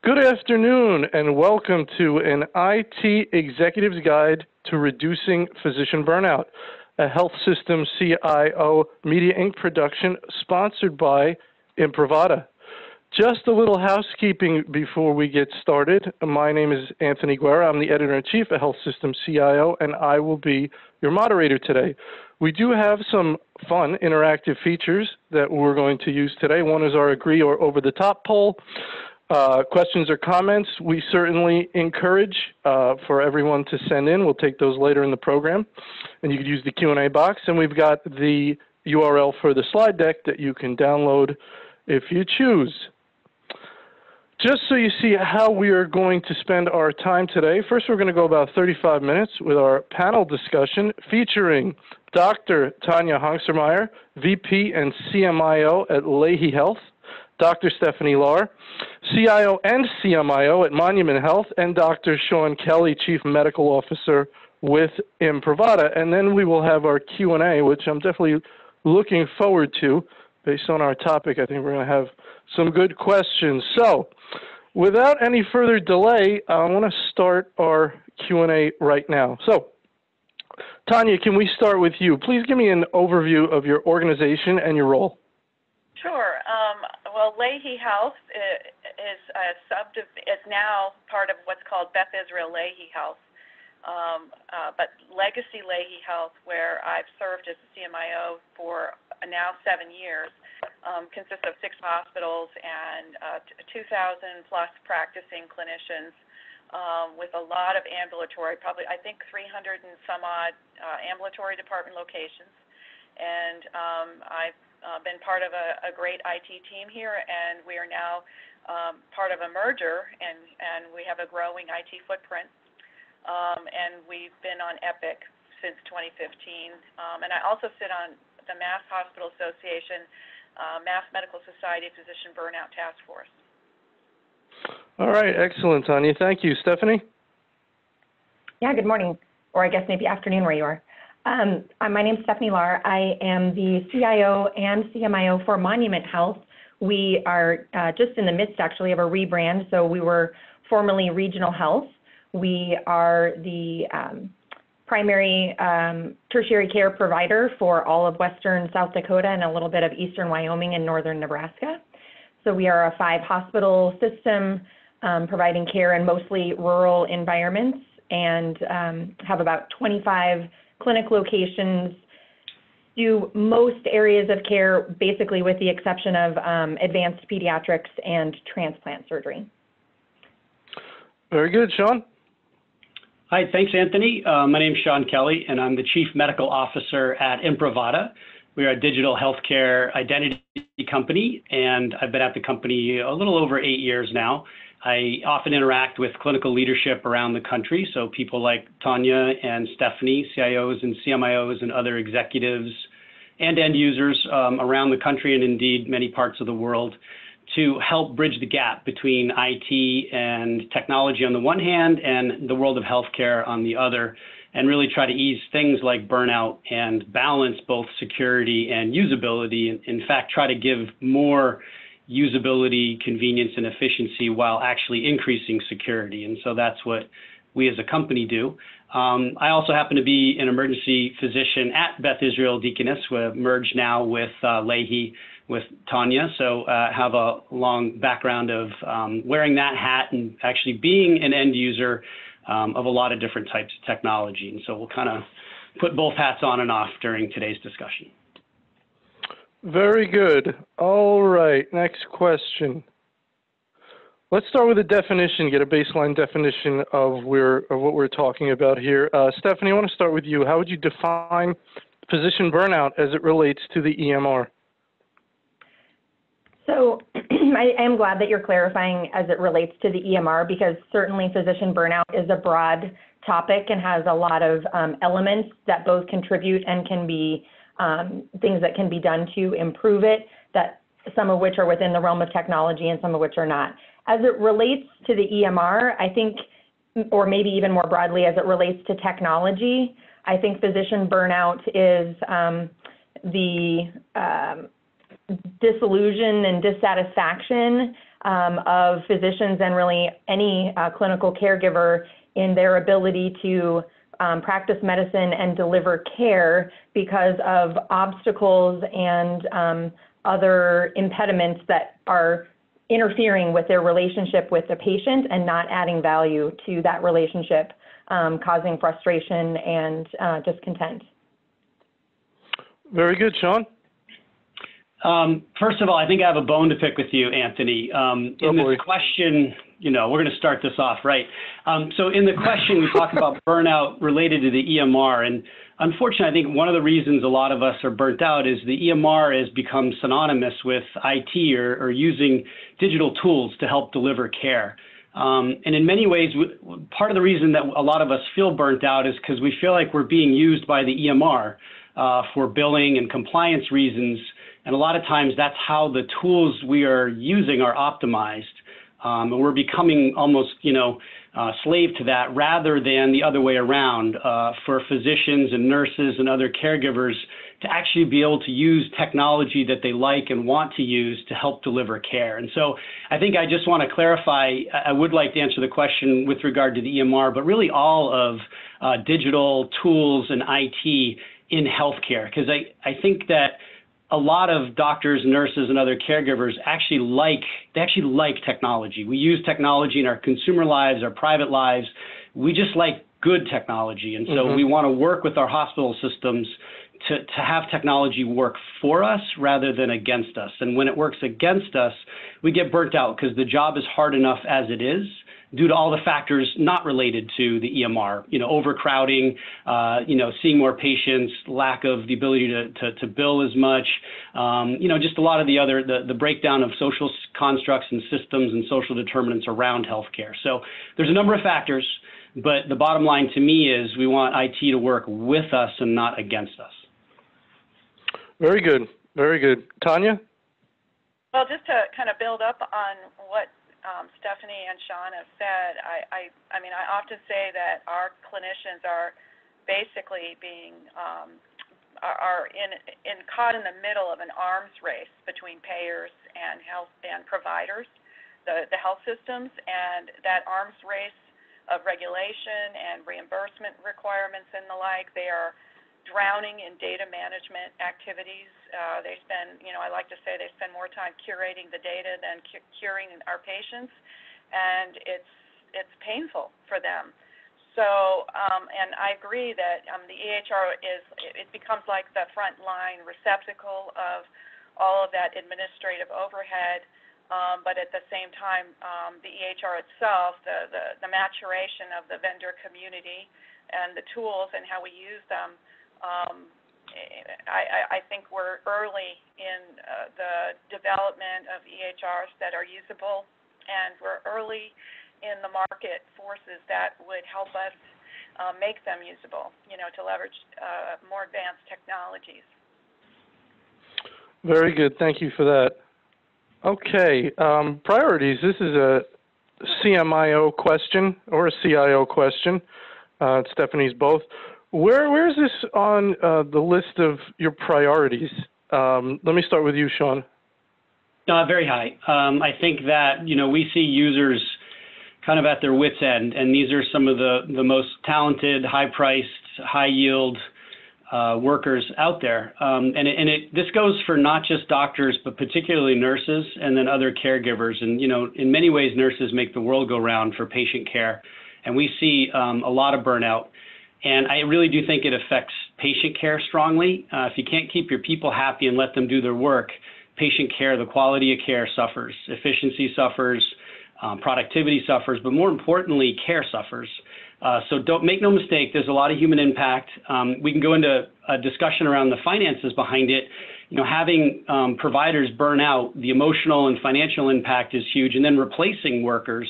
Good afternoon and welcome to an IT Executive's Guide to Reducing Physician Burnout, a Health System CIO Media Inc. production sponsored by Imprivata. Just a little housekeeping before we get started. My name is Anthony Guerra. I'm the Editor-in-Chief of Health System CIO, and I will be your moderator today. We do have some fun interactive features that we're going to use today. One is our agree or over-the-top poll. Questions or comments, we certainly encourage for everyone to send in. We'll take those later in the program. And you can use the Q&A box. And we've got the URL for the slide deck that you can download if you choose. Just so you see how we are going to spend our time today, first we're going to go about 35 minutes with our panel discussion featuring Dr. Tanya Hongstermeyer, VP and CMIO at Lahey Health, Dr. Stephanie Lahr, CIO and CMIO at Monument Health, and Dr. Sean Kelly, Chief Medical Officer with Imprivata. And then we will have our Q&A, which I'm definitely looking forward to. Based on our topic, I think we're going to have some good questions. So, without any further delay, I want to start our Q&A right now. So, Tanya, can we start with you? Please give me an overview of your organization and your role. Sure. Well, Lahey Health is now part of what's called Beth Israel Lahey Health, but Legacy Lahey Health, where I've served as a CMIO for now 7 years, consists of 6 hospitals and 2,000 plus practicing clinicians with a lot of ambulatory, probably I think 300 and some odd ambulatory department locations. And I've been part of a great IT team here, and we are now part of a merger, and we have a growing IT footprint. And we've been on Epic since 2015. And I also sit on the Mass Hospital Association, Mass Medical Society Physician Burnout Task Force. All right, excellent, Tanya. Thank you. Stephanie? Yeah, good morning, or I guess maybe afternoon where you are. My name is Stephanie Lahr. I am the CIO and CMIO for Monument Health. We are just in the midst, actually, of a rebrand. So we were formerly Regional Health. We are the primary tertiary care provider for all of western South Dakota and a little bit of eastern Wyoming and northern Nebraska. So we are a 5-hospital system providing care in mostly rural environments and have about 25 clinic locations, do most areas of care, basically with the exception of advanced pediatrics and transplant surgery. Very good. Sean? Hi, thanks, Anthony. My name is Sean Kelly, and I'm the Chief Medical Officer at Imprivata. We are a digital healthcare identity company, and I've been at the company a little over 8 years now. I often interact with clinical leadership around the country, so people like Tanya and Stephanie, CIOs and CMIOs and other executives and end users around the country and indeed many parts of the world to help bridge the gap between IT and technology on the one hand and the world of healthcare on the other, and really try to ease things like burnout and balance both security and usability. In fact, try to give more usability, convenience, and efficiency while actually increasing security. And so that's what we as a company do. I also happen to be an emergency physician at Beth Israel Deaconess. We're merged now with Lahey, with Tanya. So have a long background of wearing that hat and actually being an end user of a lot of different types of technology. And so we'll kind of put both hats on and off during today's discussion. Very good. All right, next question. Let's start with a definition, get a baseline definition of what we're talking about here. Stephanie, I want to start with you. How would you define physician burnout as it relates to the EMR? So I am glad that you're clarifying as it relates to the EMR, because certainly physician burnout is a broad topic and has a lot of elements that both contribute and can be things that can be done to improve it, that some of which are within the realm of technology and some of which are not. As it relates to the EMR, I think, or maybe even more broadly as it relates to technology, I think physician burnout is the disillusion and dissatisfaction of physicians and really any clinical caregiver in their ability to practice medicine and deliver care because of obstacles and other impediments that are interfering with their relationship with the patient and not adding value to that relationship, causing frustration and discontent. Very good, Sean. First of all, I think I have a bone to pick with you, Anthony. In this question, we're going to start this off right. So in the question, we talk about burnout related to the EMR. And unfortunately, I think one of the reasons a lot of us are burnt out is the EMR has become synonymous with IT or using digital tools to help deliver care. And in many ways, part of the reason that a lot of us feel burnt out is because we feel like we're being used by the EMR for billing and compliance reasons. And a lot of times that's how the tools we are using are optimized. And we're becoming almost, slave to that rather than the other way around for physicians and nurses and other caregivers to actually be able to use technology that they like and want to use to help deliver care. And so I think I just want to clarify, I would like to answer the question with regard to the EMR, but really all of digital tools and IT in healthcare, because I think that a lot of doctors, nurses, and other caregivers actually like technology. We use technology in our consumer lives, our private lives. We just like good technology. And so we want to work with our hospital systems to have technology work for us rather than against us. And when it works against us, we get burnt out because the job is hard enough as it is, due to all the factors not related to the EMR, overcrowding, seeing more patients, lack of the ability to bill as much, just a lot of the breakdown of social constructs and systems and social determinants around healthcare. So there's a number of factors, but the bottom line to me is we want IT to work with us and not against us. Very good. Very good. Tanya? Well, just to kind of build up on what Stephanie and Sean have said, I mean, I often say that our clinicians are basically being caught in the middle of an arms race between payers and health and providers, the health systems, and that arms race of regulation and reimbursement requirements and the like. They are drowning in data management activities. They spend, I like to say they spend more time curating the data than curing our patients, and it's painful for them. So, and I agree that the EHR it becomes like the front line receptacle of all of that administrative overhead, but at the same time, the EHR itself, the maturation of the vendor community and the tools and how we use them, I think we're early in the development of EHRs that are usable, and we're early in the market forces that would help us make them usable, to leverage more advanced technologies. Very good. Thank you for that. Okay, priorities. This is a CMIO question or a CIO question. Stephanie's both. Where is this on the list of your priorities? Let me start with you, Sean. Very high. I think that, we see users kind of at their wits' end, and these are some of the most talented, high-priced, high-yield workers out there. This goes for not just doctors, but particularly nurses and then other caregivers. And, in many ways, nurses make the world go round for patient care. And we see a lot of burnout. And I really do think it affects patient care strongly. If you can't keep your people happy and let them do their work, patient care, the quality of care suffers, efficiency suffers, productivity suffers, but more importantly, care suffers. So don't make no mistake, there's a lot of human impact. We can go into a discussion around the finances behind it. Having providers burn out, the emotional and financial impact is huge, and then replacing workers,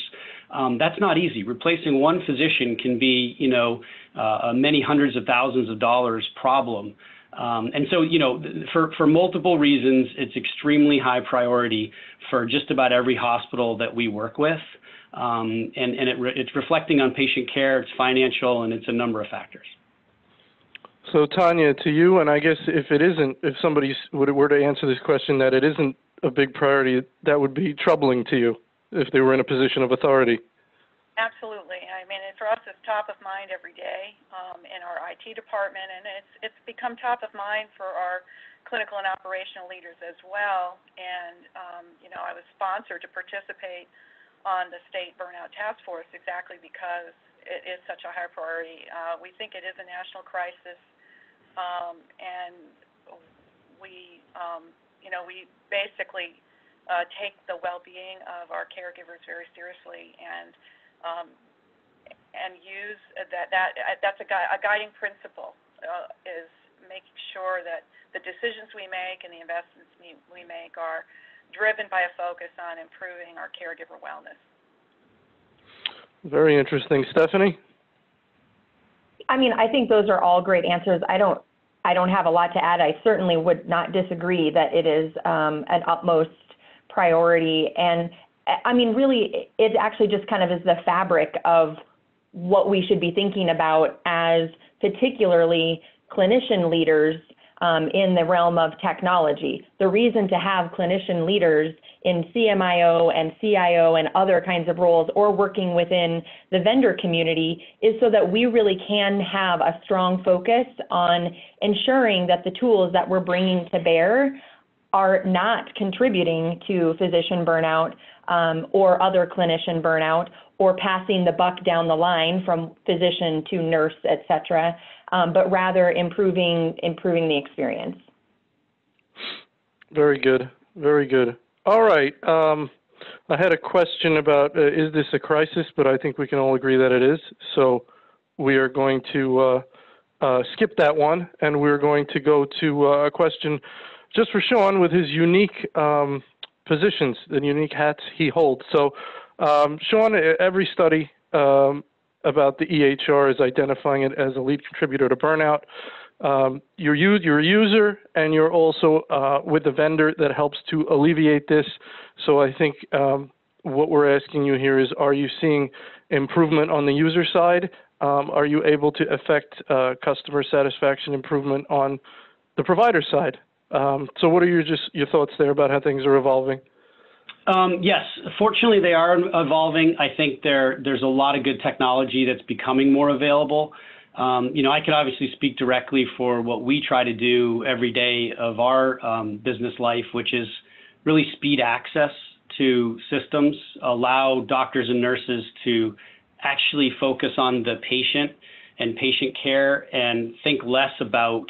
that's not easy. Replacing one physician can be, many hundreds of thousands of dollars problem. And so, for multiple reasons, it's extremely high priority for just about every hospital that we work with. It's reflecting on patient care, it's financial, and it's a number of factors. So Tanya, to you, and I guess if somebody were to answer this question that it isn't a big priority that would be troubling to you if they were in a position of authority. Absolutely. I mean, for us, it's top of mind every day in our IT department, and it's become top of mind for our clinical and operational leaders as well. And, I was sponsored to participate on the state burnout task force exactly because it is such a high priority. We think it is a national crisis, and we basically take the well-being of our caregivers very seriously, and use that's a guiding principle is making sure that the decisions we make and the investments we make are driven by a focus on improving our caregiver wellness. Very interesting. Stephanie? I mean, I think those are all great answers. I don't have a lot to add. I certainly would not disagree that it is an utmost priority. And I mean, really, it actually just kind of is the fabric of what we should be thinking about as particularly clinician leaders in the realm of technology. The reason to have clinician leaders in CMIO and CIO and other kinds of roles, or working within the vendor community, is so that we really can have a strong focus on ensuring that the tools that we're bringing to bear are not contributing to physician burnout or other clinician burnout, or passing the buck down the line from physician to nurse, et cetera, but rather improving the experience. Very good. Very good. All right. I had a question about is this a crisis, but I think we can all agree that it is. So we are going to skip that one, and we're going to go to a question just for Sean with his unique positions, the unique hats he holds. So Sean, every study about the EHR is identifying it as a lead contributor to burnout. You're a user, and you're also with the vendor that helps to alleviate this. So I think what we're asking you here is, are you seeing improvement on the user side? Are you able to affect customer satisfaction improvement on the provider side? So what are your thoughts there about how things are evolving? Yes, fortunately they are evolving. I think there's a lot of good technology that's becoming more available. I can obviously speak directly for what we try to do every day of our business life, which is really speed access to systems, allow doctors and nurses to actually focus on the patient and patient care and think less about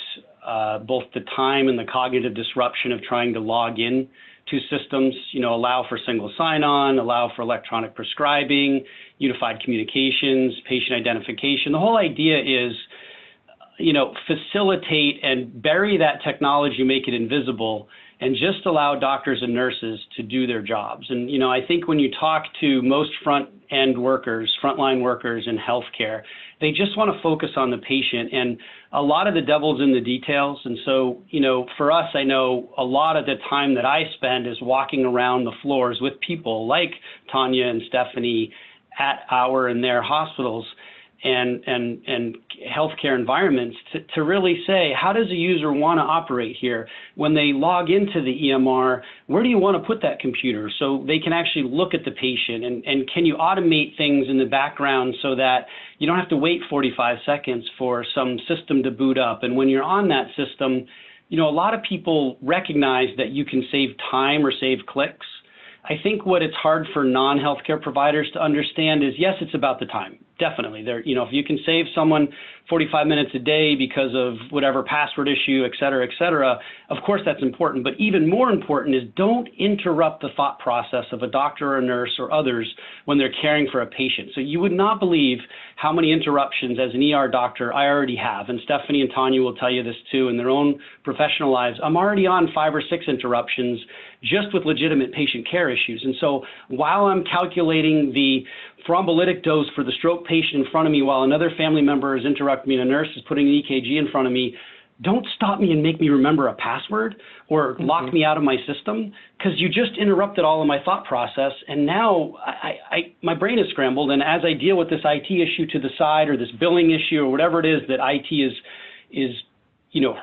both the time and the cognitive disruption of trying to log in to systems, allow for single sign-on, allow for electronic prescribing, unified communications, patient identification. The whole idea is, facilitate and bury that technology, make it invisible, and just allow doctors and nurses to do their jobs. And, I think when you talk to most frontline workers in healthcare, they just want to focus on the patient. And a lot of the devil's in the details. And so, for us, I know a lot of the time that I spend is walking around the floors with people like Tanya and Stephanie at our and their hospitals and healthcare environments to really say, how does a user want to operate here? When they log into the EMR, where do you want to put that computer so they can actually look at the patient? And can you automate things in the background so that you don't have to wait 45 seconds for some system to boot up? And when you're on that system, a lot of people recognize that you can save time or save clicks. I think what it's hard for non-healthcare providers to understand is, yes, it's about the time. Definitely. If you can save someone 45 minutes a day because of whatever password issue, et cetera, of course that's important. But even more important is don't interrupt the thought process of a doctor or a nurse or others when they're caring for a patient. So you would not believe how many interruptions as an ER doctor I already have. And Stephanie and Tanya will tell you this too in their own professional lives. I'm already on 5 or 6 interruptions just with legitimate patient care issues. And so while I'm calculating the thrombolytic dose for the stroke patient in front of me while another family member is interrupting me and a nurse is putting an EKG in front of me, don't stop me and make me remember a password or lock me out of my system, because you just interrupted all of my thought process. And now my brain is scrambled. And as I deal with this IT issue to the side or this billing issue or whatever it is that IT is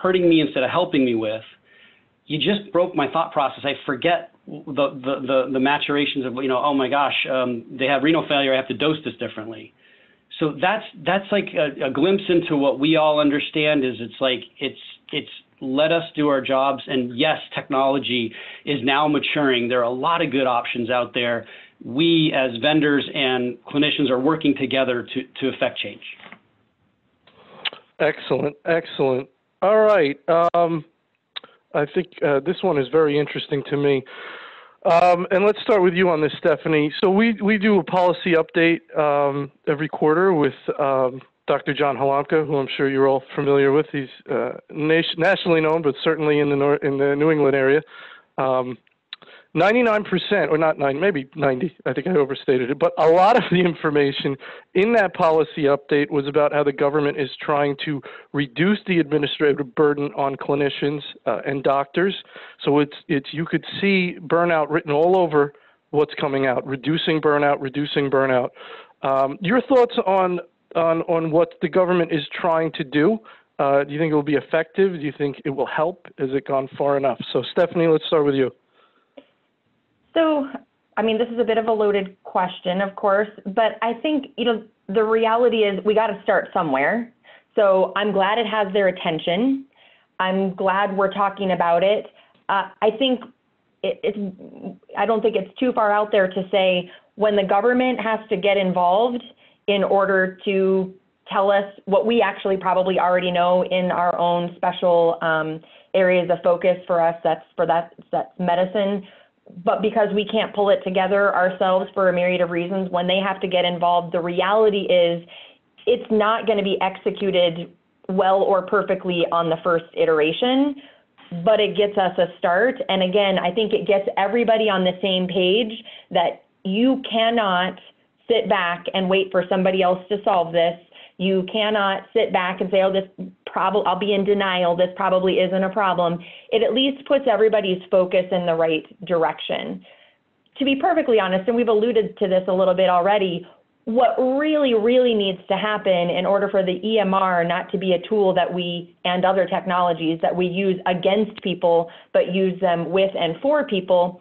hurting me instead of helping me with, you just broke my thought process. I forget the maturations of, oh my gosh, they have renal failure. I have to dose this differently. So that's like a glimpse into what we all understand is it's let us do our jobs. And yes, technology is now maturing. There are a lot of good options out there. We as vendors and clinicians are working together to affect change. Excellent, excellent. All right. I think this one is very interesting to me. And let's start with you on this, Stephanie. So we do a policy update every quarter with Dr. John Halamka, who I'm sure you're all familiar with. He's nationally known, but certainly in the New England area. 99%, or not 9, maybe 90, I think I overstated it, but a lot of the information in that policy update was about how the government is trying to reduce the administrative burden on clinicians and doctors. So it's you could see burnout written all over what's coming out, reducing burnout, reducing burnout. Your thoughts on what the government is trying to do? Do you think it will be effective? Do you think it will help? Has it gone far enough? So Stephanie, let's start with you. So, I mean, this is a bit of a loaded question, of course, but I think, the reality is we got to start somewhere. So I'm glad it has their attention. I'm glad we're talking about it. I think I don't think it's too far out there to say when the government has to get involved in order to tell us what we actually probably already know in our own special areas of focus for us, that's medicine. But because we can't pull it together ourselves for a myriad of reasons, when they have to get involved, the reality is it's not going to be executed well or perfectly on the first iteration, but it gets us a start. And again, I think it gets everybody on the same page that you cannot sit back and wait for somebody else to solve this. You cannot sit back and say, I'll be in denial, this probably isn't a problem. It at least puts everybody's focus in the right direction. To be perfectly honest, and we've alluded to this a little bit already, what really, really needs to happen in order for the EMR not to be a tool that we, and other technologies that we use against people, but use them with and for people,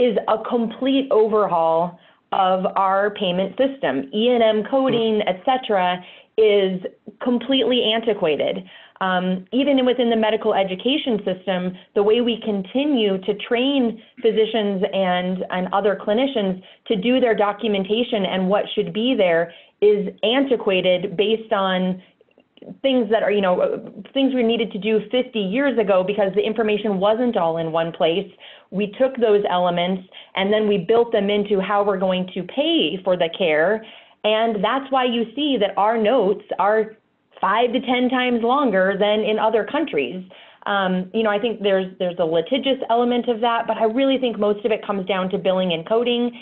is a complete overhaul of our payment system. E&M coding, et cetera, is completely antiquated. Even within the medical education system, the way we continue to train physicians and other clinicians to do their documentation and what should be there is antiquated based on things that are, things we needed to do 50 years ago because the information wasn't all in one place. We took those elements and then we built them into how we're going to pay for the care. And that's why you see that our notes are 5 to 10 times longer than in other countries. I think there's a litigious element of that, but I really think most of it comes down to billing and coding.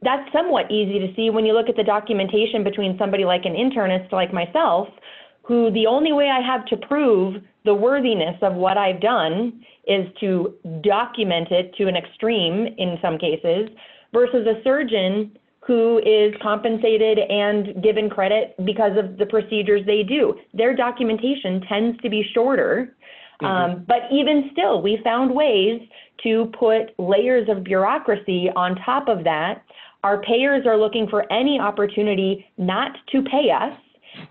That's somewhat easy to see when you look at the documentation between somebody like an internist like myself, who the only way I have to prove the worthiness of what I've done is to document it to an extreme in some cases, versus a surgeon who is compensated and given credit because of the procedures they do. Their documentation tends to be shorter, but even still, we found ways to put layers of bureaucracy on top of that. Our payers are looking for any opportunity not to pay us,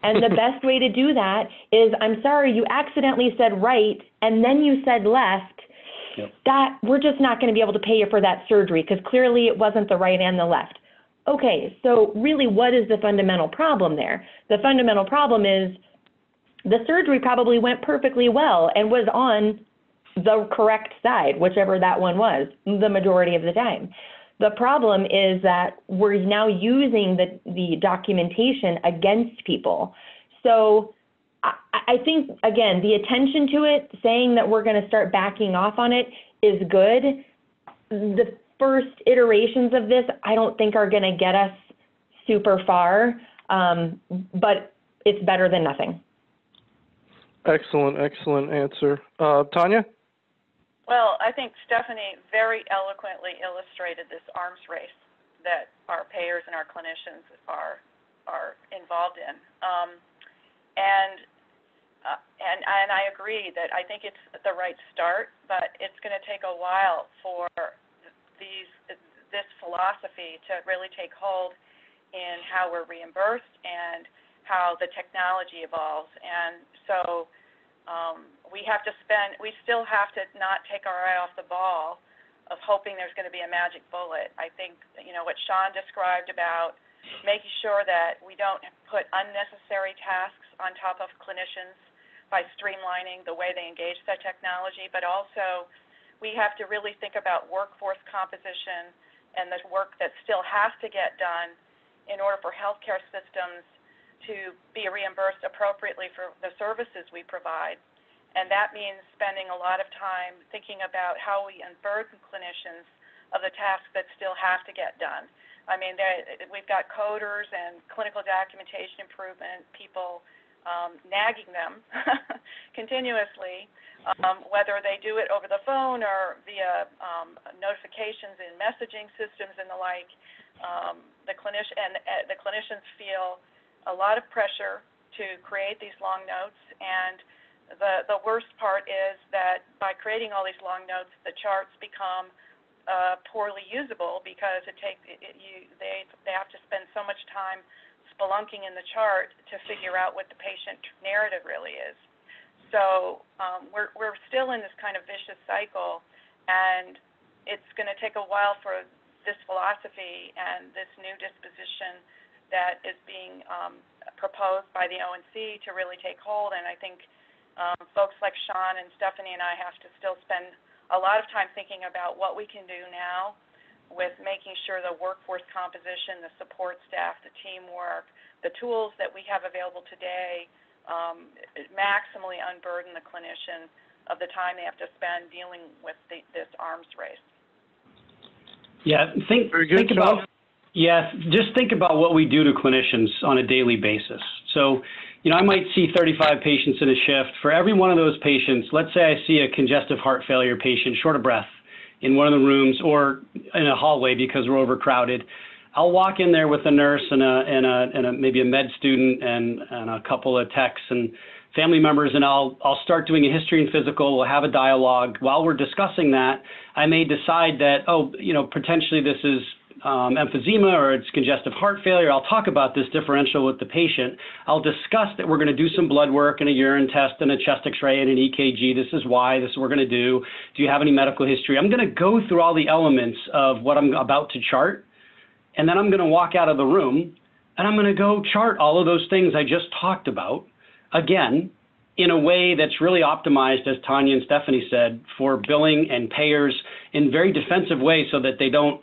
and the best way to do that is, I'm sorry, you accidentally said right, and then you said left. Yep. That we're just not going to be able to pay you for that surgery because clearly it wasn't the right and the left. Okay, so really what is the fundamental problem there? The fundamental problem is the surgery probably went perfectly well and was on the correct side, whichever that one was, the majority of the time. The problem is that we're now using the documentation against people. So I think, again, the attention to it, saying that we're going to start backing off on it is good. The first iterations of this, I don't think are going to get us super far, but it's better than nothing. Excellent answer. Tanya? Well, I think Stephanie very eloquently illustrated this arms race that our payers and our clinicians are involved in. And and I agree that I think it's the right start, but it's going to take a while for this philosophy to really take hold in how we're reimbursed and how the technology evolves. And so we still have to not take our eye off the ball of hoping there's going to be a magic bullet. I think, what Sean described about making sure that we don't put unnecessary tasks on top of clinicians by streamlining the way they engage that technology, but also we have to really think about workforce composition and the work that still has to get done in order for healthcare systems to be reimbursed appropriately for the services we provide. And that means spending a lot of time thinking about how we unburden clinicians of the tasks that still have to get done. I mean, we've got coders and clinical documentation improvement people nagging them continuously, whether they do it over the phone or via notifications in messaging systems and the like. The clinicians feel a lot of pressure to create these long notes, and the worst part is that by creating all these long notes, the charts become poorly usable because they have to spend so much time spelunking in the chart to figure out what the patient narrative really is. So we're still in this kind of vicious cycle, and it's going to take a while for this philosophy and this new disposition that is being proposed by the ONC to really take hold. And I think folks like Sean and Stephanie and I have to still spend a lot of time thinking about what we can do now with making sure the workforce composition, the support staff, the teamwork, the tools that we have available today maximally unburden the clinician of the time they have to spend dealing with this arms race. Yeah, think about what we do to clinicians on a daily basis. So, I might see 35 patients in a shift. For every one of those patients, let's say I see a congestive heart failure patient short of breath in one of the rooms or in a hallway because we're overcrowded. I'll walk in there with a nurse and maybe a med student and a couple of techs and family members, and I'll start doing a history and physical. We'll have a dialogue. While we're discussing that, I may decide that, potentially this is emphysema or it's congestive heart failure. I'll talk about this differential with the patient. I'll discuss that we're going to do some blood work and a urine test and a chest x-ray and an EKG. This is why, this is what we're going to do. Do you have any medical history? I'm going to go through all the elements of what I'm about to chart, and then I'm going to walk out of the room and I'm going to go chart all of those things I just talked about, again, in a way that's really optimized, as Tanya and Stephanie said, for billing and payers in very defensive ways so that they don't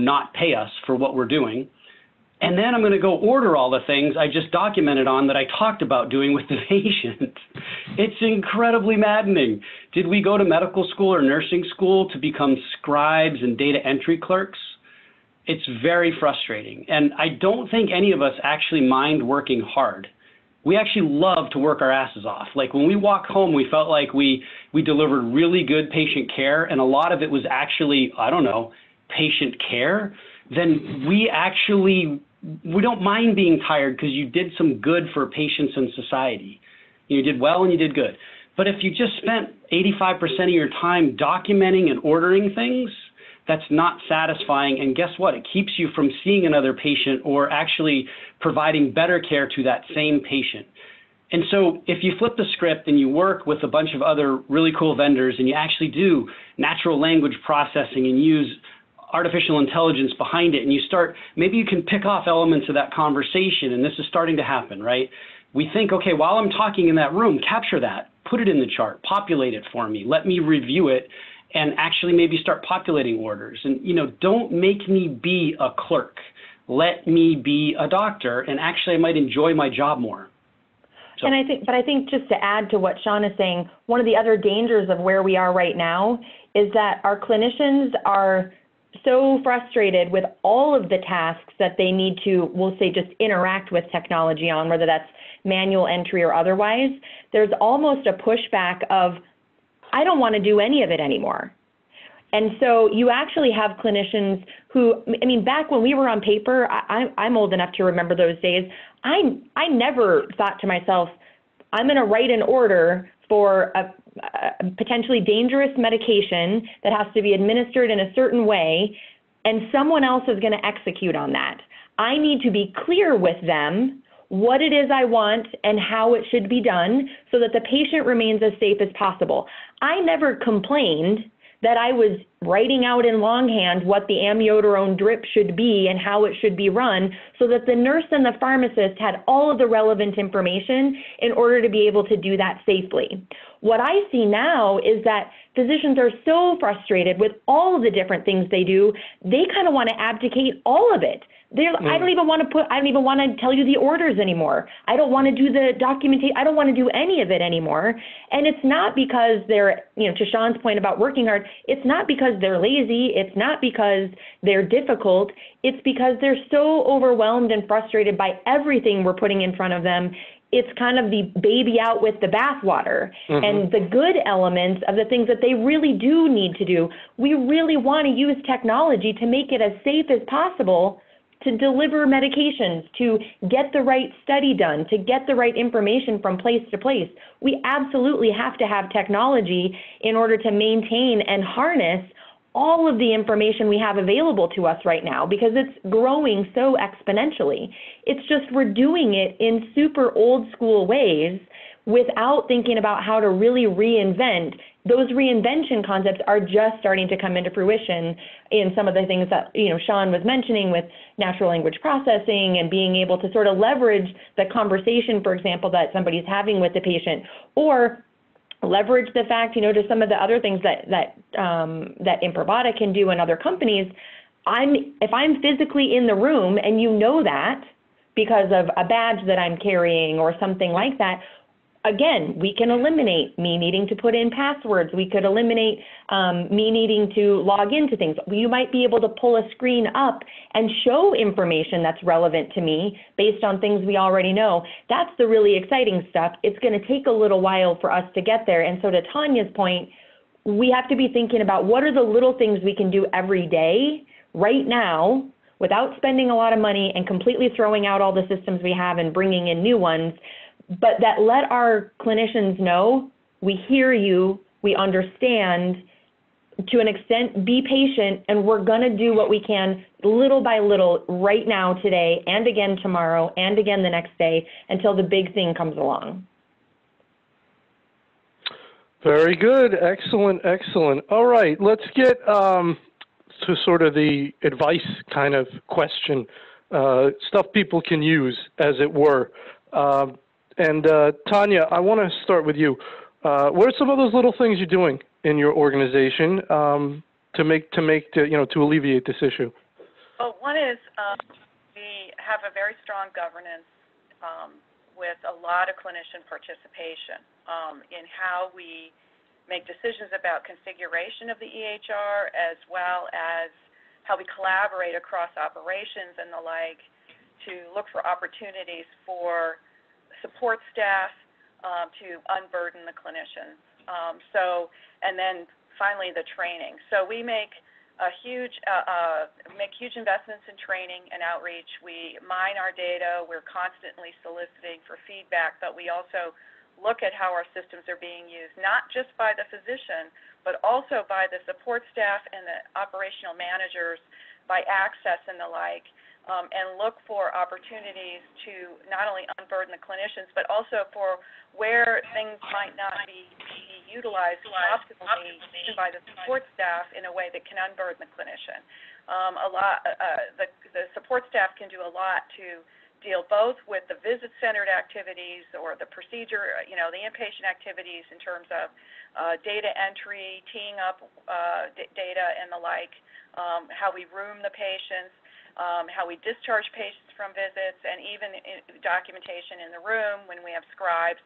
not pay us for what we're doing. And then I'm going to go order all the things I just documented on that I talked about doing with the patient. It's incredibly maddening. Did we go to medical school or nursing school to become scribes and data entry clerks? It's very frustrating. And I don't think any of us actually mind working hard. We actually love to work our asses off. Like when we walk home, we felt like we delivered really good patient care, and a lot of it was actually, patient care. Then we don't mind being tired because you did some good for patients and society. You did well and you did good. But if you just spent 85% of your time documenting and ordering things, that's not satisfying. And guess what? It keeps you from seeing another patient or actually providing better care to that same patient. And so if you flip the script and you work with a bunch of other really cool vendors and you actually do natural language processing and use artificial intelligence behind it, and maybe you can pick off elements of that conversation, and this is starting to happen, right? We think, okay, while I'm talking in that room, capture that, put it in the chart, populate it for me, let me review it, and actually maybe start populating orders. And, don't make me be a clerk. Let me be a doctor, and actually I might enjoy my job more. So. And I think just to add to what Sean is saying, one of the other dangers of where we are right now is that our clinicians are so frustrated with all of the tasks that they need to, we'll say, just interact with technology on, whether that's manual entry or otherwise. There's almost a pushback of, I don't want to do any of it anymore. And so you actually have clinicians who, back when we were on paper, I'm old enough to remember those days. I never thought to myself, I'm going to write an order for a potentially dangerous medication that has to be administered in a certain way, and someone else is going to execute on that. I need to be clear with them what it is I want and how it should be done so that the patient remains as safe as possible. I never complained that I was writing out in longhand what the amiodarone drip should be and how it should be run so that the nurse and the pharmacist had all of the relevant information in order to be able to do that safely. What I see now is that physicians are so frustrated with all of the different things they do, they kind of want to abdicate all of it. I don't even want to tell you the orders anymore. I don't want to do the documentation. I don't want to do any of it anymore. And it's not because they're, to Sean's point about working hard, it's not because they're lazy. It's not because they're difficult. It's because they're so overwhelmed and frustrated by everything we're putting in front of them. It's kind of the baby out with the bathwater. And the good elements of the things that they really do need to do. We really want to use technology to make it as safe as possible to deliver medications, to get the right study done, to get the right information from place to place. We absolutely have to have technology in order to maintain and harness all of the information we have available to us right now because it's growing so exponentially. It's just we're doing it in super old school ways without thinking about how to really reinvent. Those reinvention concepts are just starting to come into fruition in some of the things that Sean was mentioning with natural language processing and being able to sort of leverage the conversation, for example, that somebody's having with the patient, or leverage the fact, to some of the other things that Imprivata can do and other companies. If I'm physically in the room and that because of a badge that I'm carrying or something like that, again, we can eliminate me needing to put in passwords. We could eliminate me needing to log into things. You might be able to pull a screen up and show information that's relevant to me based on things we already know. That's the really exciting stuff. It's going to take a little while for us to get there. And so to Tanya's point, we have to be thinking about what are the little things we can do every day right now without spending a lot of money and completely throwing out all the systems we have and bringing in new ones, but that let our clinicians know we hear you, we understand, to an extent, be patient, and we're going to do what we can little by little right now, today, and again tomorrow, and again the next day until the big thing comes along. Very good. Excellent, excellent. All right, let's get to sort of the advice kind of question, stuff people can use, as it were. And Tanya, I want to start with you. What are some of those little things you're doing in your organization to alleviate this issue? Well, one is we have a very strong governance with a lot of clinician participation in how we make decisions about configuration of the EHR, as well as how we collaborate across operations and the like to look for opportunities for support staff to unburden the clinicians. And then finally the training. So we make huge investments in training and outreach. We mine our data. We're constantly soliciting for feedback, but we also look at how our systems are being used, not just by the physician, but also by the support staff and the operational managers, by access and the like. And look for opportunities to not only unburden the clinicians, but also for where things might not be utilized optimally by the support staff in a way that can unburden the clinician. The support staff can do a lot to deal both with the visit-centered activities or the procedure, the inpatient activities in terms of data entry, teeing up data and the like, how we room the patients, how we discharge patients from visits, and even documentation in the room when we have scribes.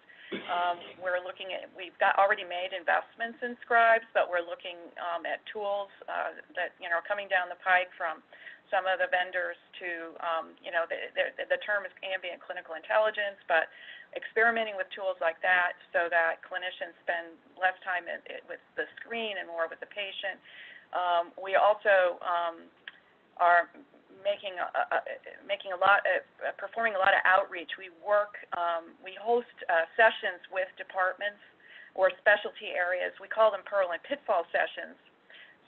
We're looking at, already made investments in scribes, but we're looking at tools that are coming down the pike from some of the vendors to, the term is ambient clinical intelligence, but experimenting with tools like that so that clinicians spend less time with the screen and more with the patient. We also are performing a lot of outreach. We host sessions with departments or specialty areas. We call them pearl and pitfall sessions,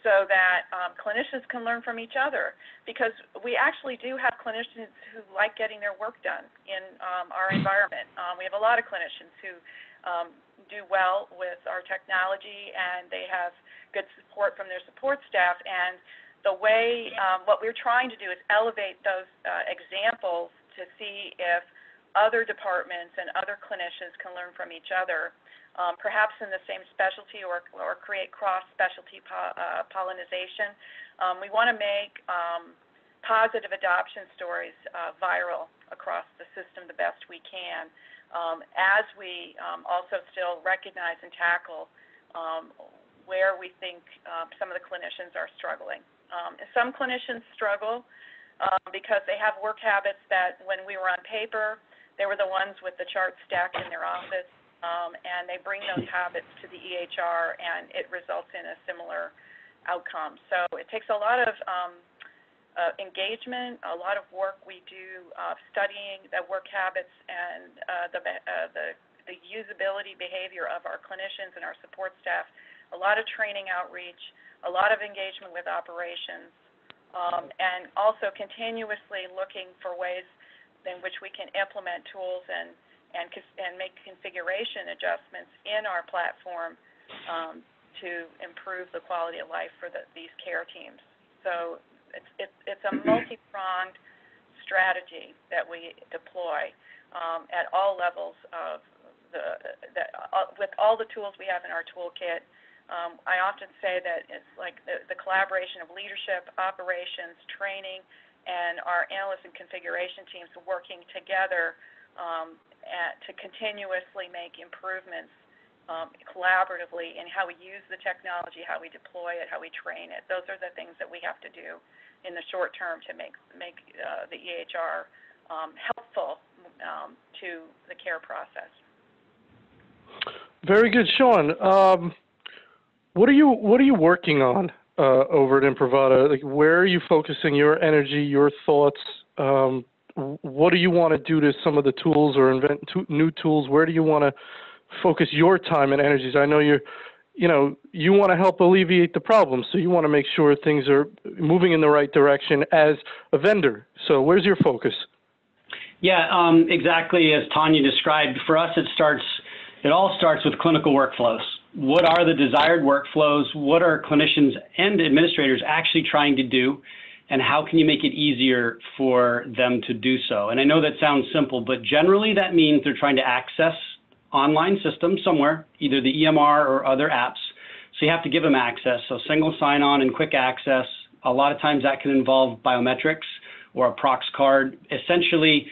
so that clinicians can learn from each other, because we actually do have clinicians who like getting their work done in our environment. We have a lot of clinicians who do well with our technology, and they have good support from their support staff. And the way, what we're trying to do is elevate those examples to see if other departments and other clinicians can learn from each other, perhaps in the same specialty, or create cross-specialty pollination. We want to make positive adoption stories viral across the system the best we can, as we also still recognize and tackle where we think some of the clinicians are struggling. Some clinicians struggle because they have work habits that, when we were on paper, they were the ones with the charts stacked in their office, and they bring those habits to the EHR, and it results in a similar outcome. So it takes a lot of engagement, a lot of work we do studying the work habits and the usability behavior of our clinicians and our support staff, a lot of training outreach, a lot of engagement with operations, and also continuously looking for ways in which we can implement tools and make configuration adjustments in our platform to improve the quality of life for these care teams. So it's a multi-pronged strategy that we deploy at all levels of with all the tools we have in our toolkit. I often say that it's like the collaboration of leadership, operations, training, and our analysts and configuration teams working together to continuously make improvements collaboratively in how we use the technology, how we deploy it, how we train it. Those are the things that we have to do in the short term to make the EHR helpful to the care process. Very good, Sean. What are you working on over at Imprivata? Like, where are you focusing your energy, your thoughts? What do you want to do to some of the tools, or invent new tools? Where do you want to focus your time and energies? I know you want to help alleviate the problem, so you want to make sure things are moving in the right direction as a vendor. So where's your focus? Yeah, exactly as Tanya described. For us, it all starts with clinical workflows. What are the desired workflows? What are clinicians and administrators actually trying to do? And how can you make it easier for them to do so? And I know that sounds simple, but generally that means they're trying to access online systems somewhere, either the EMR or other apps. So you have to give them access. So single sign-on and quick access. A lot of times that can involve biometrics or a prox card. Essentially,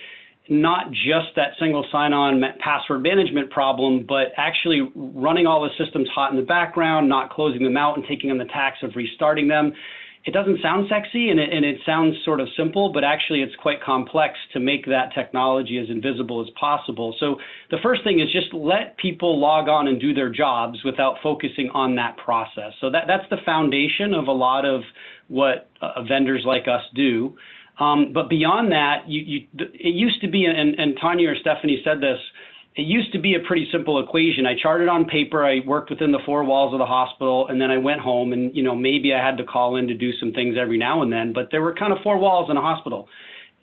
not just that single sign-on password management problem, but actually running all the systems hot in the background, not closing them out and taking on the tax of restarting them. It doesn't sound sexy, and it sounds sort of simple, but actually it's quite complex to make that technology as invisible as possible. So the first thing is just let people log on and do their jobs without focusing on that process. So that's the foundation of a lot of what vendors like us do. But beyond that, it used to be, and Tanya or Stephanie said this, it used to be a pretty simple equation. I charted on paper, I worked within the four walls of the hospital, and then I went home, and maybe I had to call in to do some things every now and then, but there were kind of four walls in a hospital.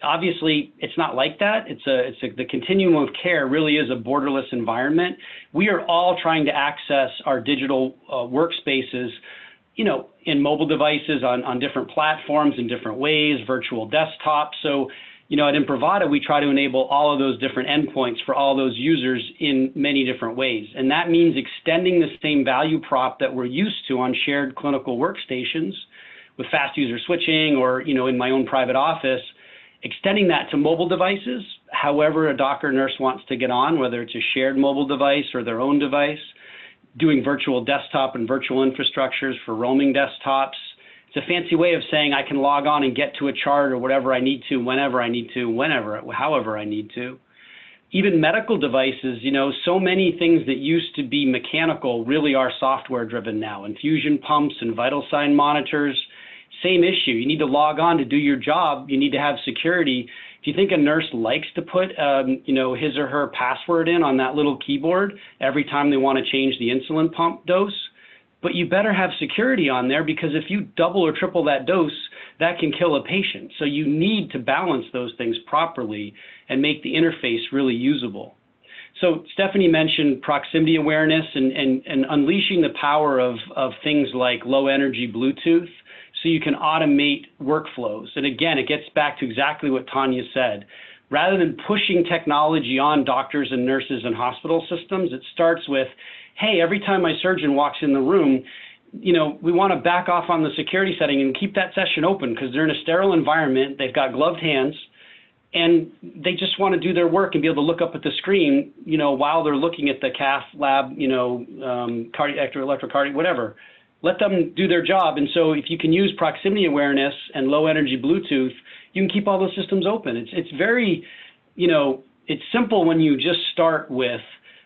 Obviously, it's not like that. The continuum of care really is a borderless environment. We are all trying to access our digital workspaces, in mobile devices, on different platforms in different ways, virtual desktops. So, at Imprivata, we try to enable all of those different endpoints for all those users in many different ways. And that means extending the same value prop that we're used to on shared clinical workstations with fast user switching, or, in my own private office, extending that to mobile devices, however a doc or nurse wants to get on, whether it's a shared mobile device or their own device, doing virtual desktop and virtual infrastructures for roaming desktops. It's a fancy way of saying I can log on and get to a chart or whatever I need to, whenever I need to, however I need to. Even medical devices, so many things that used to be mechanical really are software driven now. Infusion pumps and vital sign monitors, Same issue. You need to log on to do your job. You need to have security. Do you think a nurse likes to put, his or her password in on that little keyboard every time they want to change the insulin pump dose? But you better have security on there, because if you double or triple that dose, that can kill a patient. So you need to balance those things properly and make the interface really usable. So Stephanie mentioned proximity awareness and unleashing the power of things like low energy Bluetooth, so you can automate workflows. And again, it gets back to exactly what Tanya said. Rather than pushing technology on doctors and nurses and hospital systems, it starts with, hey, every time my surgeon walks in the room, we want to back off on the security setting and keep that session open, because they're in a sterile environment, they've got gloved hands, and they just want to do their work and be able to look up at the screen, while they're looking at the cath lab, cardiac, electrocardiography, whatever. Let them do their job. And so if you can use proximity awareness and low energy Bluetooth, you can keep all those systems open. It's very, it's simple when you just start with,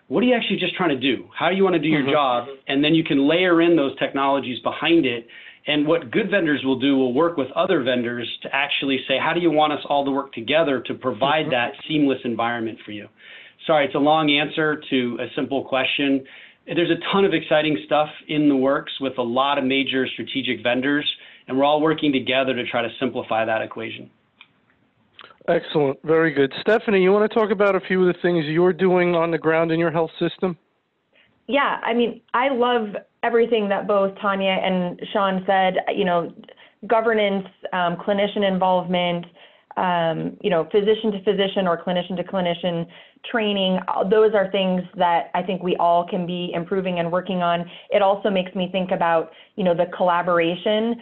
what are you actually just trying to do? How do you want to do your job? And then you can layer in those technologies behind it. And what good vendors will do will work with other vendors to actually say, how do you want us all to work together to provide that seamless environment for you? Sorry, it's a long answer to a simple question. There's a ton of exciting stuff in the works with a lot of major strategic vendors, and we're all working together to try to simplify that equation. Excellent. Very good. Stephanie, you want to talk about a few of the things you're doing on the ground in your health system? Yeah, I love everything that both Tanya and Sean said, governance, clinician involvement, physician to physician or clinician to clinician training. Those are things that I think we all can be improving and working on. It also makes me think about, the collaboration.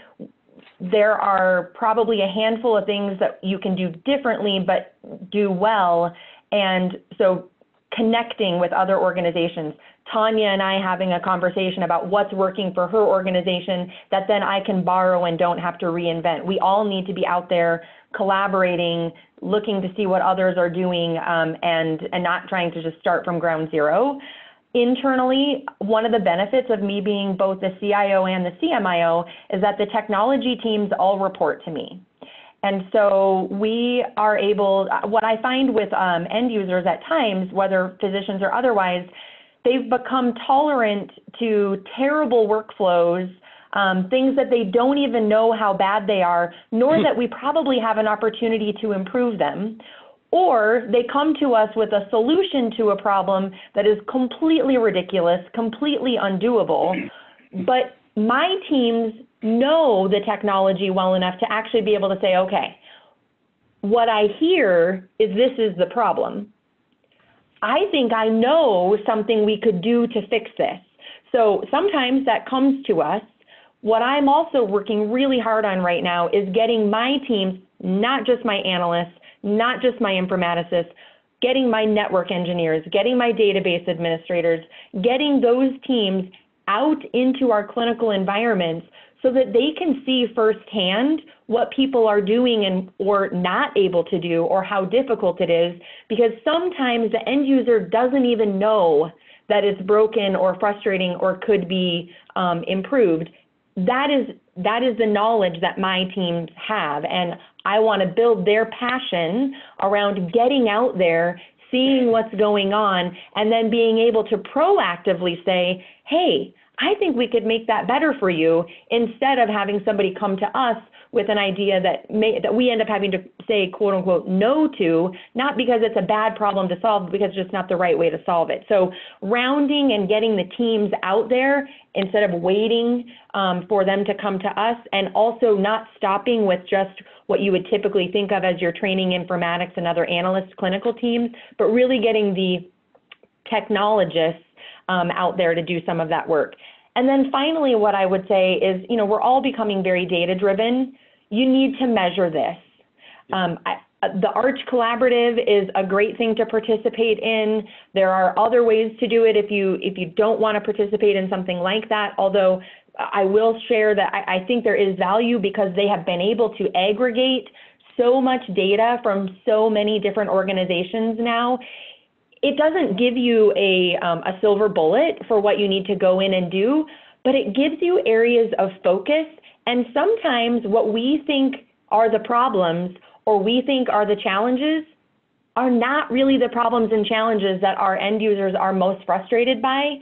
There are probably a handful of things that you can do differently, but do well. And so connecting with other organizations, Tanya and I having a conversation about what's working for her organization that then I can borrow and don't have to reinvent. We all need to be out there collaborating, looking to see what others are doing, and not trying to just start from ground zero. Internally, one of the benefits of me being both the CIO and the CMIO is that the technology teams all report to me. And so we are able, what I find with end users at times, whether physicians or otherwise, they've become tolerant to terrible workflows, things that they don't even know how bad they are, nor that we probably have an opportunity to improve them. Or they come to us with a solution to a problem that is completely ridiculous, completely undoable. But my teams know the technology well enough to actually be able to say, okay, what I hear is this is the problem. I think I know something we could do to fix this. So sometimes that comes to us. What I'm also working really hard on right now is getting my teams, not just my analysts, not just my informaticists, getting my network engineers, getting my database administrators, getting those teams out into our clinical environments so that they can see firsthand what people are doing and or not able to do, or how difficult it is, because sometimes the end user doesn't even know that it's broken or frustrating or could be improved. That is the knowledge that my teams have, and I want to build their passion around getting out there, seeing what's going on, and then being able to proactively say, hey, I think we could make that better for you, instead of having somebody come to us with an idea that we end up having to say, quote unquote, no to, not because it's a bad problem to solve, but because it's just not the right way to solve it. So rounding and getting the teams out there instead of waiting for them to come to us, and also not stopping with just what you would typically think of as your training informatics and other analyst clinical teams, but really getting the technologists out there to do some of that work. And then finally, what I would say is, we're all becoming very data-driven. You need to measure this. The Arch Collaborative is a great thing to participate in. There are other ways to do it if you don't want to participate in something like that, although I will share that I think there is value because they have been able to aggregate so much data from so many different organizations now. It doesn't give you a silver bullet for what you need to go in and do, but it gives you areas of focus And sometimes what we think are the problems or we think are the challenges are not really the problems and challenges that our end users are most frustrated by.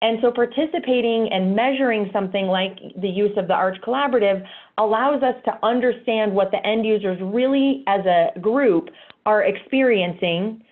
And so participating and measuring something like the use of the Arch Collaborative allows us to understand what the end users really, as a group, are experiencing,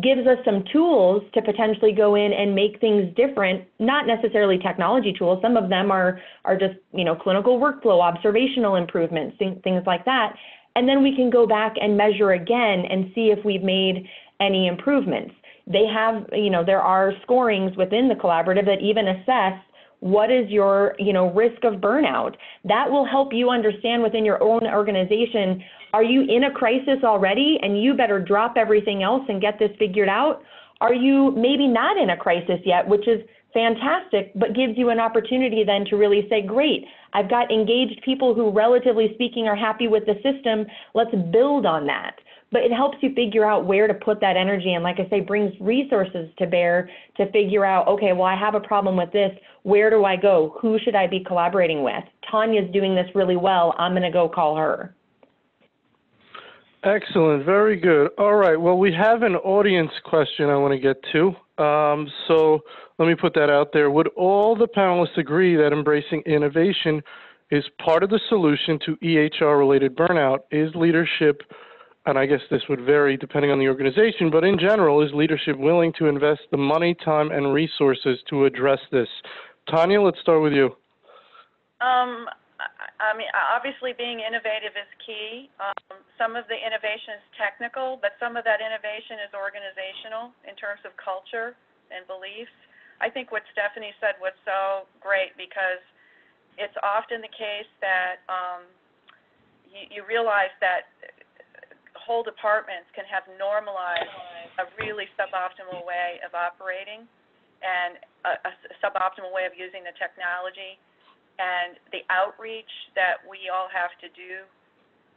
gives us some tools to potentially go in and make things different, not necessarily technology tools. Some of them are just, clinical workflow, observational improvements, things like that. And then we can go back and measure again and see if we've made any improvements. They have, there are scorings within the collaborative that even assess what is your, risk of burnout. That will help you understand within your own organization, are you in a crisis already and you better drop everything else and get this figured out? Are you maybe not in a crisis yet, which is fantastic, but gives you an opportunity then to really say, great, I've got engaged people who, relatively speaking, are happy with the system. Let's build on that. But it helps you figure out where to put that energy, and like I say, brings resources to bear to figure out, okay, well, I have a problem with this. Where do I go? Who should I be collaborating with? Tanya's doing this really well. I'm going to go call her. Excellent. Very good. All right. Well, we have an audience question I want to get to. So let me put that out there. Would all the panelists agree that embracing innovation is part of the solution to EHR-related burnout? Is leadership, and I guess this would vary depending on the organization, but in general, is leadership willing to invest the money, time, and resources to address this? Tanya, let's start with you. I mean, obviously being innovative is key. Some of the innovation is technical, but some of that innovation is organizational in terms of culture and beliefs. I think what Stephanie said was so great, because it's often the case that you realize that whole departments can have normalized a really suboptimal way of operating and a suboptimal way of using the technology. And the outreach that we all have to do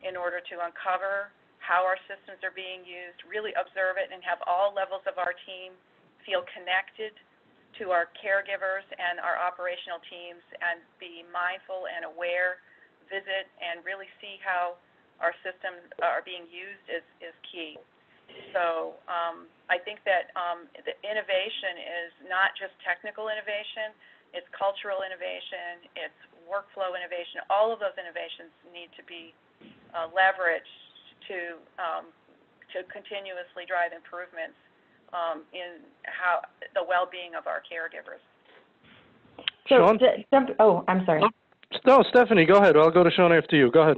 in order to uncover how our systems are being used, really observe it, and have all levels of our team feel connected to our caregivers and our operational teams, and be mindful and aware, visit, and really see how our systems are being used is key. So I think that the innovation is not just technical innovation. It's cultural innovation, it's workflow innovation. All of those innovations need to be leveraged to continuously drive improvements in how the well-being of our caregivers. So, Sean? I'm sorry. No, Stephanie, go ahead. I'll go to Sean after you. Go ahead.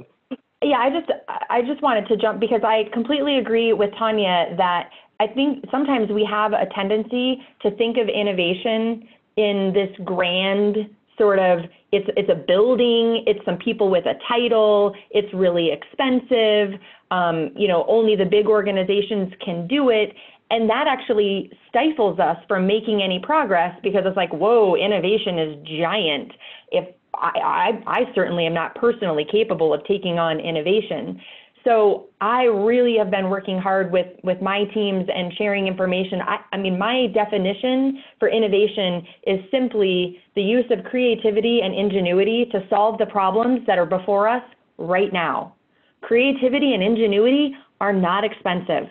Yeah, I just wanted to jump, because I completely agree with Tanya that I think sometimes we have a tendency to think of innovation in this grand sort of, it's a building, it's some people with a title, it's really expensive, only the big organizations can do it. And that actually stifles us from making any progress, because it's like, whoa, innovation is giant. If I certainly am not personally capable of taking on innovation. So I really have been working hard with my teams and sharing information. I mean, my definition for innovation is simply the use of creativity and ingenuity to solve the problems that are before us right now. Creativity and ingenuity are not expensive.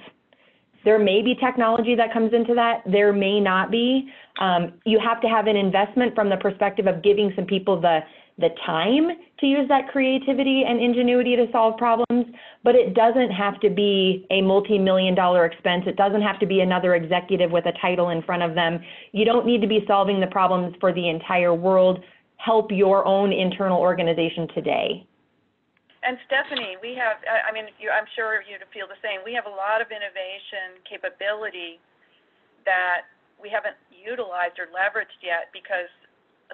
There may be technology that comes into that. There may not be. You have to have an investment from the perspective of giving some people the time to use that creativity and ingenuity to solve problems, but it doesn't have to be a multi-million-dollar expense. It doesn't have to be another executive with a title in front of them. You don't need to be solving the problems for the entire world. Help your own internal organization today. And Stephanie, we have, I'm sure you'd feel the same. We have a lot of innovation capability that we haven't utilized or leveraged yet, because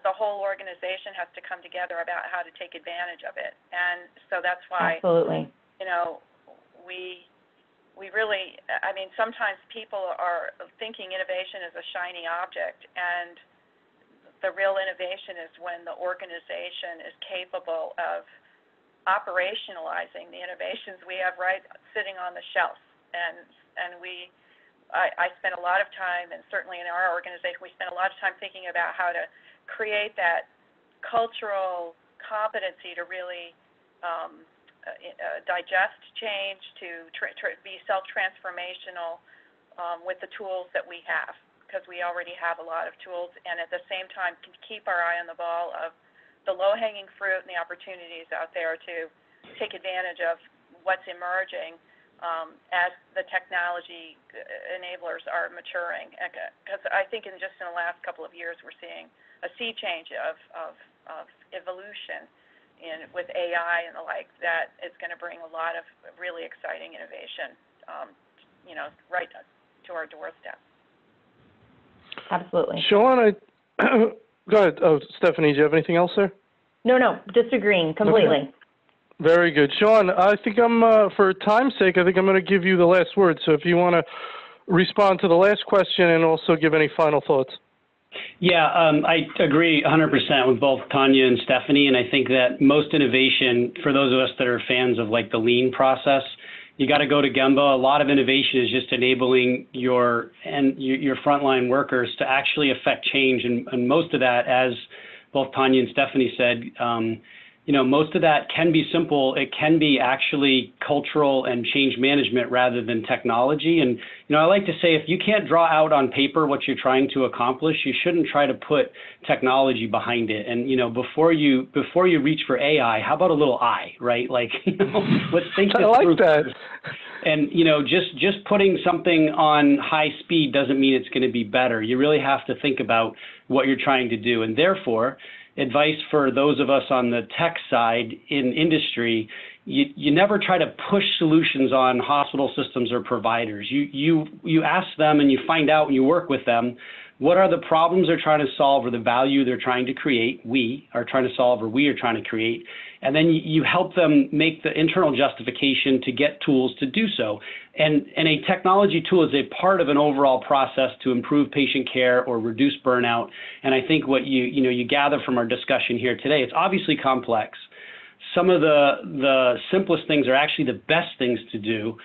the whole organization has to come together about how to take advantage of it. And so that's why, absolutely, we really, sometimes people are thinking innovation is a shiny object, and the real innovation is when the organization is capable of operationalizing the innovations we have right sitting on the shelf. And I spent a lot of time, and certainly in our organization, we spent a lot of time thinking about how to create that cultural competency to really digest change, to be self-transformational with the tools that we have, because we already have a lot of tools, and at the same time can keep our eye on the ball of the low-hanging fruit and the opportunities out there to take advantage of what's emerging as the technology enablers are maturing. Because I think in the last couple of years we're seeing a sea change of evolution with AI and the like that is going to bring a lot of really exciting innovation, right to our doorstep. Absolutely. Sean, go ahead. Oh, Stephanie, do you have anything else there? No, disagreeing completely. Okay. Very good. Sean, I think for time's sake, I think I'm going to give you the last word. So if you want to respond to the last question and also give any final thoughts. Yeah, I agree 100% with both Tanya and Stephanie, and I think that most innovation, for those of us that are fans of like the lean process, you got to go to Gemba. A lot of innovation is just enabling your frontline workers to actually affect change, and most of that, as both Tanya and Stephanie said, most of that can be simple. It can be actually cultural and change management rather than technology. And, I like to say, if you can't draw out on paper what you're trying to accomplish, you shouldn't try to put technology behind it. And, before you reach for AI, how about a little I, right? Like, let's think this I through. like that. And, just putting something on high speed doesn't mean it's going to be better. You really have to think about what you're trying to do. And therefore, advice for those of us on the tech side in industry, you never try to push solutions on hospital systems or providers. You ask them and you find out when you work with them, what are the problems they're trying to solve or the value they're trying to create, we are trying to solve or we are trying to create, and then you help them make the internal justification to get tools to do so. And a technology tool is a part of an overall process to improve patient care or reduce burnout. And I think what you gather from our discussion here today, it's obviously complex. Some of the simplest things are actually the best things to do.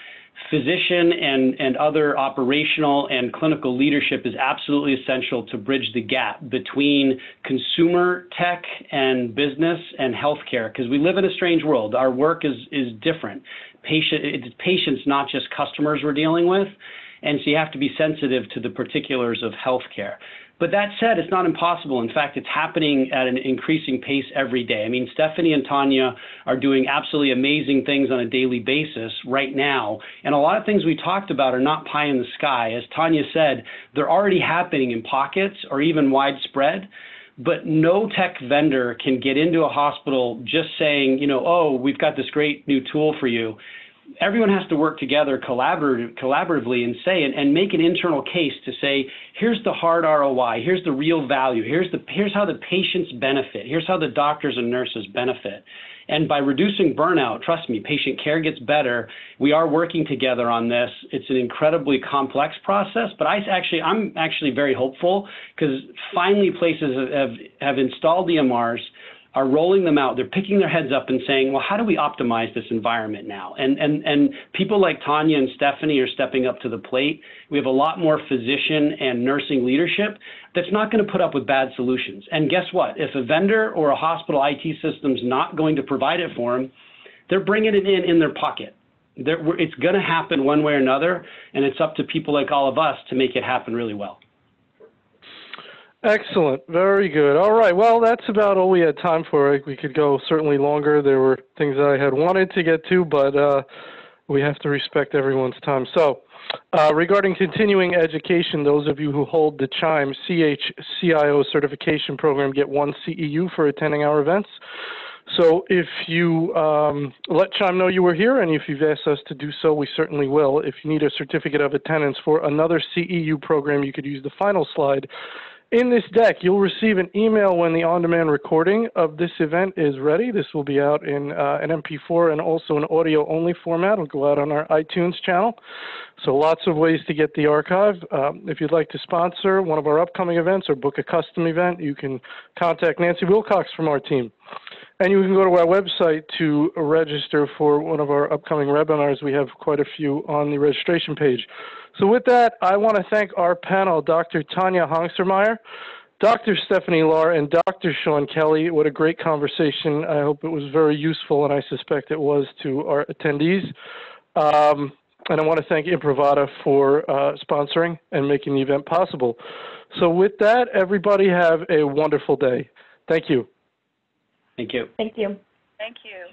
Physician and other operational and clinical leadership is absolutely essential to bridge the gap between consumer tech and business and healthcare, because we live in a strange world. Our work is different. It's patients, not just customers we're dealing with, and so you have to be sensitive to the particulars of healthcare. But that said, it's not impossible. In fact, it's happening at an increasing pace every day. I mean, Stephanie and Tanya are doing absolutely amazing things on a daily basis right now. And a lot of things we talked about are not pie in the sky. As Tanya said, they're already happening in pockets or even widespread. But no tech vendor can get into a hospital just saying, oh, we've got this great new tool for you. Everyone has to work together collaboratively and make an internal case to say, here's the hard ROI, here's the real value, here's how the patients benefit, here's how the doctors and nurses benefit. And by reducing burnout, trust me, patient care gets better. We are working together on this. It's an incredibly complex process, but I'm actually very hopeful, because finally places have installed EMRs, are rolling them out. They're picking their heads up and saying, well, how do we optimize this environment now? And people like Tanya and Stephanie are stepping up to the plate. We have a lot more physician and nursing leadership that's not going to put up with bad solutions. And guess what? If a vendor or a hospital IT system's not going to provide it for them, they're bringing it in their pocket. It's going to happen one way or another, and it's up to people like all of us to make it happen really well. Excellent. Very good. All right. Well, that's about all we had time for. We could go certainly longer. There were things that I had wanted to get to, but we have to respect everyone's time. So regarding continuing education, those of you who hold the CHIME CHCIO certification program get 1 CEU for attending our events. So if you let CHIME know you were here, and if you've asked us to do so, we certainly will. If you need a certificate of attendance for another CEU program, you could use the final slide in this deck. You'll receive an email when the on-demand recording of this event is ready. This will be out in an MP4 and also an audio-only format. It'll go out on our iTunes channel. So lots of ways to get the archive. If you'd like to sponsor one of our upcoming events or book a custom event, you can contact Nancy Wilcox from our team. And you can go to our website to register for one of our upcoming webinars. We have quite a few on the registration page. So with that, I want to thank our panel, Dr. Tanya Hongstermeyer, Dr. Stephanie Lahr and Dr. Sean Kelly. What a great conversation. I hope it was very useful, and I suspect it was to our attendees. And I want to thank Imprivata for sponsoring and making the event possible. So with that, everybody have a wonderful day. Thank you. Thank you. Thank you. Thank you.